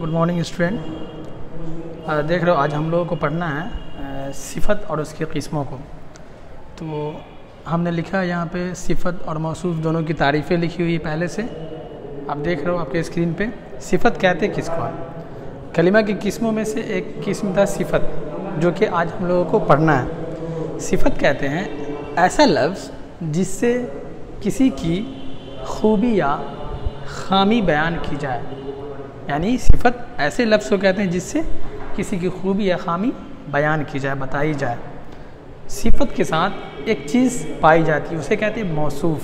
Good morning student. देख रहे हो आज हम लोगों को पढ़ना है सिफत और उसकी किस्मों को। तो हमने लिखा है यहाँ पे सिफत और मौसूफ दोनों की तारीफ़ें लिखी हुई है पहले से। आप देख रहे हो आपके स्क्रीन पे। सिफत कहते हैं किसको? कलिमा की किस्मों में से एक किस्म था सिफत, जो कि आज हम लोगों को पढ़ना है। सिफत कहते हैं ऐसा लफ्ज़ जिससे किसी की खूबी या खामी बयान की जाए। यानी सिफत ऐसे लफ्ज़ को कहते हैं जिससे किसी की खूबी या खामी बयान की जाए, बताई जाए। सिफत के साथ एक चीज़ पाई जाती है, उसे कहते हैं मौसूफ।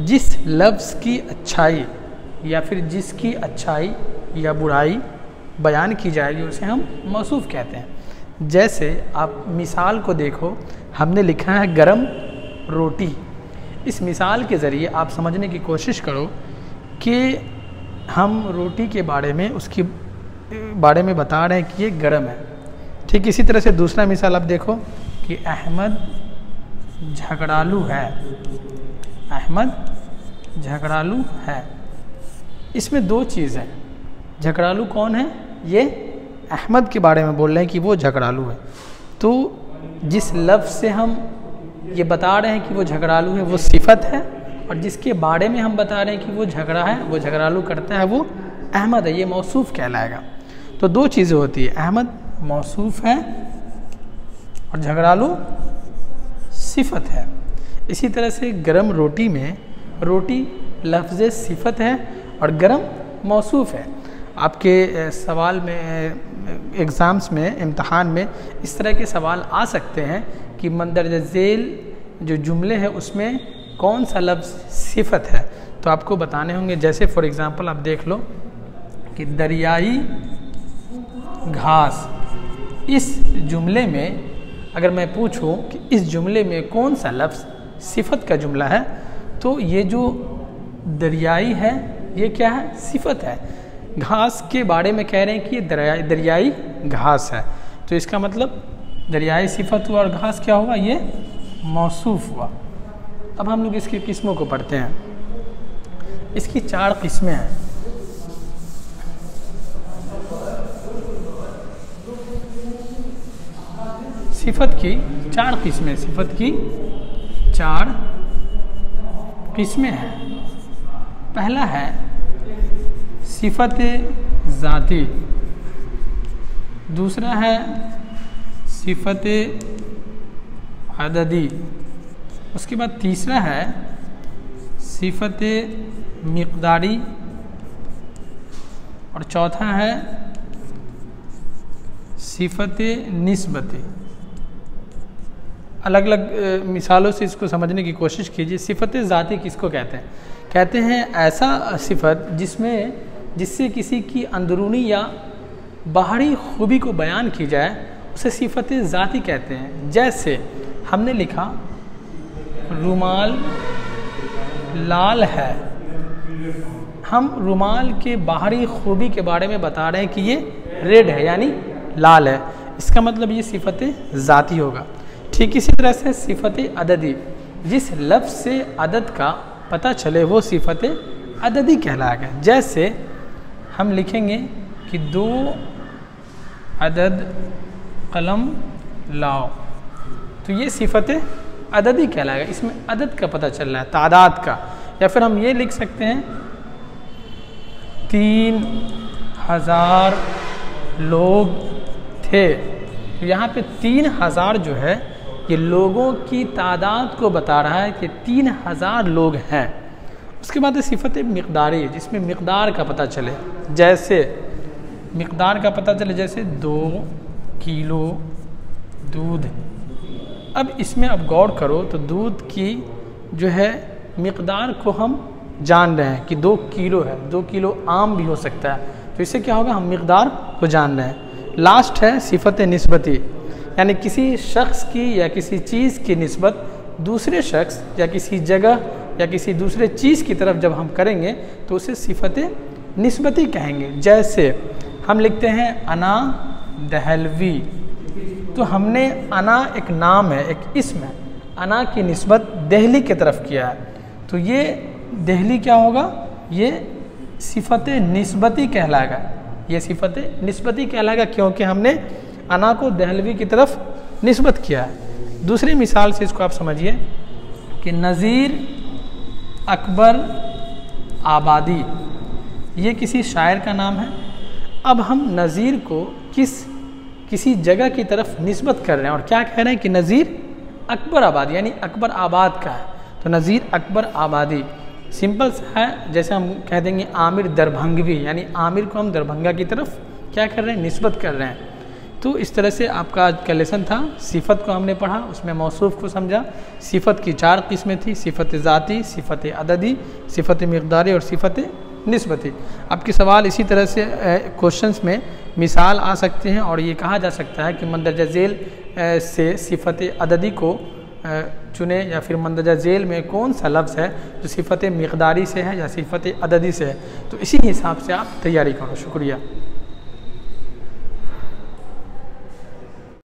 जिस लफ्ज़ की अच्छाई या फिर जिसकी अच्छाई या बुराई बयान की जाएगी उसे हम मौसूफ कहते हैं। जैसे आप मिसाल को देखो, हमने लिखा है गरम रोटी। इस मिसाल के ज़रिए आप समझने की कोशिश करो कि हम रोटी के बारे में उसके बारे में बता रहे हैं कि ये गरम है। ठीक इसी तरह से दूसरा मिसाल आप देखो कि अहमद झगड़ालू है। अहमद झगड़ालू है। इसमें दो चीज़ है। झगड़ालू कौन है? ये अहमद के बारे में बोल रहे हैं कि वो झगड़ालू है। तो जिस लफ्ज़ से हम ये बता रहे हैं कि वो झगड़ालू है वो सिफत है, और जिसके बारे में हम बता रहे हैं कि वो झगड़ा है, वो झगड़ालू करता है, वो अहमद है। ये मौसूफ कहलाएगा। तो दो चीज़ें होती है, अहमद मौसूफ है और झगड़ालू सिफत है। इसी तरह से गरम रोटी में रोटी लफ्ज़ सिफत है और गरम मौसूफ है। आपके सवाल में एग्ज़ाम्स में इम्तहान में इस तरह के सवाल आ सकते हैं कि मंदरज झेल जो जुमले हैं उसमें कौन सा लफ्ज़ सिफत है। तो आपको बताने होंगे। जैसे फॉर एग्ज़ाम्पल आप देख लो कि दरियाई घास। इस जुमले में अगर मैं पूछूं कि इस जुमले में कौन सा लफ्ज़ सिफत का जुमला है, तो ये जो दरियाई है ये क्या है? सिफत है। घास के बारे में कह रहे हैं कि ये दरियाई घास है, तो इसका मतलब दरियाई सिफत हुआ और घास क्या हुआ? ये मौसूफ हुआ। अब हम लोग इसकी किस्मों को पढ़ते हैं। इसकी 4 किस्में हैं। सिफत की 4 किस्में, सिफत की 4 किस्में हैं। पहला है सिफत ज़ाती, दूसरा है सिफत अददी, उसके बाद तीसरा है सिफत मिक़दारी, और चौथा है सिफत निस्बती। अलग अलग मिसालों से इसको समझने की कोशिश कीजिए। सिफत ज़ाती किसको कहते हैं? कहते हैं ऐसा सिफत जिससे किसी की अंदरूनी या बाहरी खूबी को बयान की जाए, उसे सिफत ज़ाती कहते हैं। जैसे हमने लिखा रुमाल लाल है। हम रुमाल के बाहरी खूबी के बारे में बता रहे हैं कि ये रेड है यानी लाल है। इसका मतलब ये सिफत ज़ाती होगा। ठीक इसी तरह से सिफत अददी, जिस लफ्ज़ से अदद का पता चले वो सिफत अददी कहलाएगा। जैसे हम लिखेंगे कि 2 अदद कलम लाओ, तो ये सिफत अददी कहलाएगा। इसमें अदद का पता चल रहा है, तादाद का। या फिर हम ये लिख सकते हैं 3000 लोग थे। तो यहाँ पे 3000 जो है ये लोगों की तादाद को बता रहा है कि 3000 लोग हैं। उसके बाद सिफत मिक़दारी, जिसमें मिक़दार का पता चले। जैसे मिक़दार का पता चले, जैसे 2 किलो दूध। अब इसमें आप गौर करो तो दूध की जो है मिक़दार को हम जान रहे हैं कि 2 किलो है। 2 किलो आम भी हो सकता है, तो इससे क्या होगा? हम मिक़दार को जान रहे हैं। लास्ट है सिफत निस्बती, यानी किसी शख्स की या किसी चीज़ की निस्बत दूसरे शख्स या किसी जगह या किसी दूसरे चीज़ की तरफ जब हम करेंगे तो उसे सिफत निस्बती कहेंगे। जैसे हम लिखते हैं अना दहलवी, तो हमने अना एक नाम है, एक इस्म है, अना की निस्बत दिल्ली की तरफ किया है, तो ये दिल्ली क्या होगा? ये सिफत निस्बती कहलाएगा। ये सिफत निस्बती कहलाएगा क्योंकि हमने अना को दहलवी की तरफ निस्बत किया है। दूसरी मिसाल से इसको आप समझिए कि नज़ीर अकबर आबादी, ये किसी शायर का नाम है। अब हम नज़ीर को किसी जगह की तरफ निस्बत कर रहे हैं और क्या कह रहे हैं कि नज़ीर अकबर आबादी, यानी अकबर आबाद का है। तो नज़ीर अकबर आबादी सिंपल सा है, जैसे हम कह देंगे आमिर दरभंगवी, यानी आमिर को हम दरभंगा की तरफ क्या कर रहे हैं, निस्बत कर रहे हैं। तो इस तरह से आपका आज का लेसन था। सिफत को हमने पढ़ा, उसमें मौसूफ को समझा। सिफत की 4 किस्में थी, सिफत ज़ाती, सिफत अददी, सिफत मिक़दारी और सिफत निस्बती। आपके सवाल इसी तरह से क्वेश्चंस में मिसाल आ सकते हैं और ये कहा जा सकता है कि मंदरजा झेल से सिफत अददी को चुने या फिर मंदरजा झेल में कौन सा लफ्ज़ है जो सिफत मिक़दारी से है या सिफत अददी से है। तो इसी हिसाब से आप तैयारी करो। शुक्रिया।